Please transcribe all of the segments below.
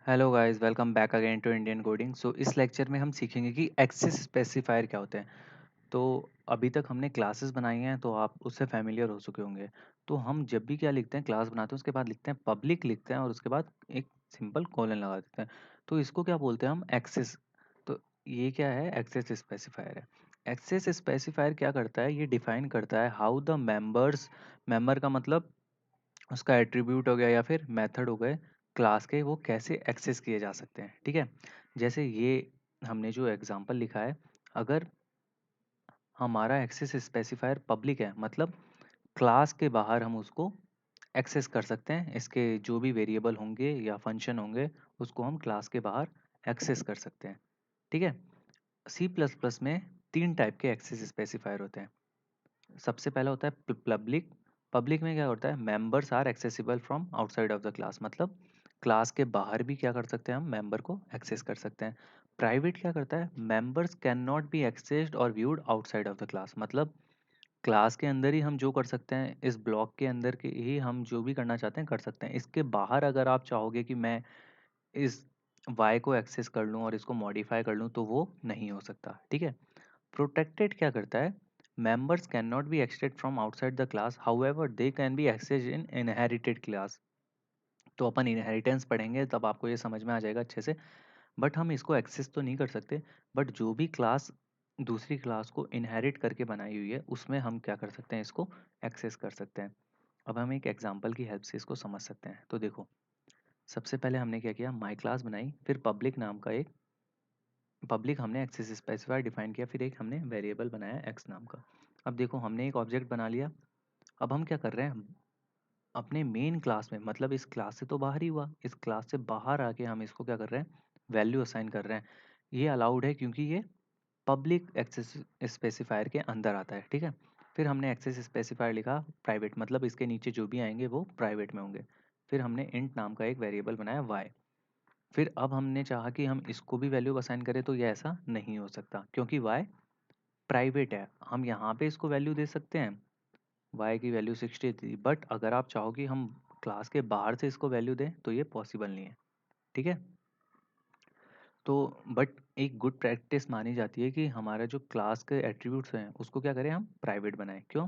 Hello guys, welcome back again to Indian coding. So इस lecture में हम सीखेंगे कि एक्सेस स्पेसिफायर क्या होते हैं। तो अभी तक हमने क्लासेस बनाई हैं तो आप उससे फैमिलियर हो चुके होंगे। तो हम जब भी क्या लिखते हैं, क्लास बनाते हैं, उसके बाद लिखते हैं पब्लिक, लिखते हैं और उसके बाद एक सिंपल कोलन लगा देते हैं। तो इसको क्या बोलते हैं हम? एक्सेस। तो ये क्या है? एक्सेस स्पेसिफायर है। एक्सेस स्पेसिफायर क्या करता है? ये डिफाइन करता है हाउ द मेंबर्स, मेंबर का मतलब उसका एट्रीब्यूट हो गया या फिर मेथड हो गए क्लास के, वो कैसे एक्सेस किए जा सकते हैं। ठीक है, जैसे ये हमने जो एग्जांपल लिखा है, अगर हमारा एक्सेस स्पेसिफायर पब्लिक है मतलब क्लास के बाहर हम उसको एक्सेस कर सकते हैं, इसके जो भी वेरिएबल होंगे या फंक्शन होंगे उसको हम क्लास के बाहर एक्सेस कर सकते हैं। ठीक है, सी प्लस प्लस में तीन टाइप के एक्सेस स्पेसिफायर होते हैं। सबसे पहला होता है पब्लिक। पब्लिक में क्या होता है? Members are accessible from outside of the class, मतलब क्लास के बाहर भी क्या कर सकते हैं हम? मेंबर को एक्सेस कर सकते हैं। प्राइवेट क्या करता है? Members can not be accessed और viewed outside of the class, मतलब क्लास के अंदर ही हम जो कर सकते हैं, इस ब्लॉक के अंदर के ही हम जो भी करना चाहते हैं कर सकते हैं। इसके बाहर अगर आप चाहोगे कि मैं इस वाई को एक्सेस कर लूँ और इसको मॉडिफाई कर लूँ तो वो नहीं हो सकता। ठीक है, प्रोटेक्टेड क्या करता है? Members can not be accessed from outside the class, however they can be access in inherited class. तो अपन इनहेरिटेंस पढ़ेंगे तब आपको ये समझ में आ जाएगा अच्छे से। बट हम इसको एक्सेस तो नहीं कर सकते, बट जो भी क्लास दूसरी क्लास को इनहेरिट करके बनाई हुई है उसमें हम क्या कर सकते हैं? इसको एक्सेस कर सकते हैं। अब हम एक एग्जांपल की हेल्प से इसको समझ सकते हैं। तो देखो, सबसे पहले हमने क्या किया? माई क्लास बनाई, फिर पब्लिक नाम का एक पब्लिक हमने एक्सेस स्पेसिफायर डिफाइन किया, फिर एक हमने वेरिएबल बनाया एक्स नाम का। अब देखो, हमने एक ऑब्जेक्ट बना लिया। अब हम क्या कर रहे हैं? अपने मेन क्लास में, मतलब इस क्लास से तो बाहर ही हुआ, इस क्लास से बाहर आके हम इसको क्या कर रहे हैं? वैल्यू असाइन कर रहे हैं। ये अलाउड है क्योंकि ये पब्लिक एक्सेस स्पेसिफायर के अंदर आता है। ठीक है, फिर हमने एक्सेस स्पेसिफायर लिखा प्राइवेट, मतलब इसके नीचे जो भी आएंगे वो प्राइवेट में होंगे। फिर हमने इंट नाम का एक वेरिएबल बनाया वाई। फिर अब हमने चाहा कि हम इसको भी वैल्यू असाइन करें, तो ये ऐसा नहीं हो सकता क्योंकि वाई प्राइवेट है। हम यहाँ पे इसको वैल्यू दे सकते हैं, y की वैल्यू 60 थी, बट अगर आप चाहो कि हम क्लास के बाहर से इसको वैल्यू दें तो ये पॉसिबल नहीं है। ठीक है, तो बट एक गुड प्रैक्टिस मानी जाती है कि हमारा जो क्लास के एट्रीब्यूट्स हैं उसको क्या करें? हम प्राइवेट बनाएं। क्यों?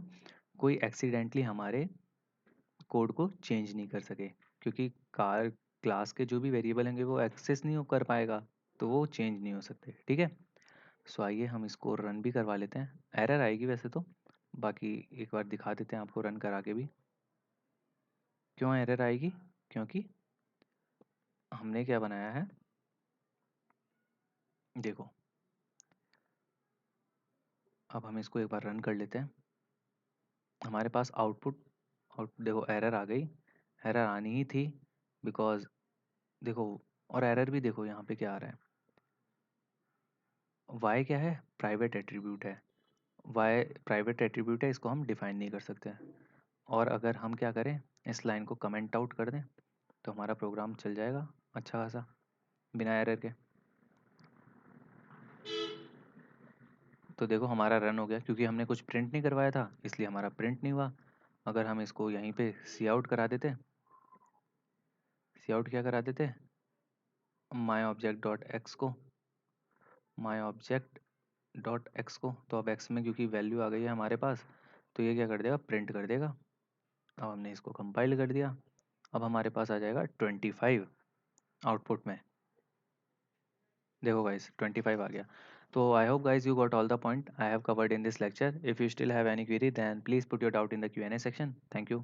कोई एक्सीडेंटली हमारे कोड को चेंज नहीं कर सके, क्योंकि कार क्लास के जो भी वेरिएबल होंगे वो एक्सेस नहीं हो कर पाएगा, तो वो चेंज नहीं हो सकते। ठीक है, सो आइए हम इसको रन भी करवा लेते हैं। एरर आएगी वैसे तो, बाकी एक बार दिखा देते हैं आपको रन करा के भी। क्यों एरर आएगी? क्योंकि हमने क्या बनाया है, देखो। अब हम इसको एक बार रन कर लेते हैं। हमारे पास आउट देखो, एरर आ गई। एरर आनी ही थी, बिकॉज देखो, और एरर भी देखो यहाँ पे क्या आ रहा है। वाई क्या है? प्राइवेट एट्रीब्यूट है। वाई प्राइवेट एट्रीब्यूट है, इसको हम डिफाइन नहीं कर सकते। और अगर हम क्या करें, इस लाइन को कमेंट आउट कर दें तो हमारा प्रोग्राम चल जाएगा अच्छा खासा बिना एरर के। तो देखो, हमारा रन हो गया क्योंकि हमने कुछ प्रिंट नहीं करवाया था, इसलिए हमारा प्रिंट नहीं हुआ। अगर हम इसको यहीं पे सी आउट करा देते, सी आउट क्या करा देते, माई ऑब्जेक्ट डॉट एक्स को, माई ऑब्जेक्ट डॉट एक्स को, तो अब एक्स में क्योंकि वैल्यू आ गई है हमारे पास, तो ये क्या कर देगा? प्रिंट कर देगा। अब हमने इसको कंपाइल कर दिया। अब हमारे पास आ जाएगा 25 आउटपुट में। देखो गाइस, 25 आ गया। तो I hope guys you got all the point I have covered in this lecture. If you still have any query, then please put your doubt in the Q&A section. Thank you.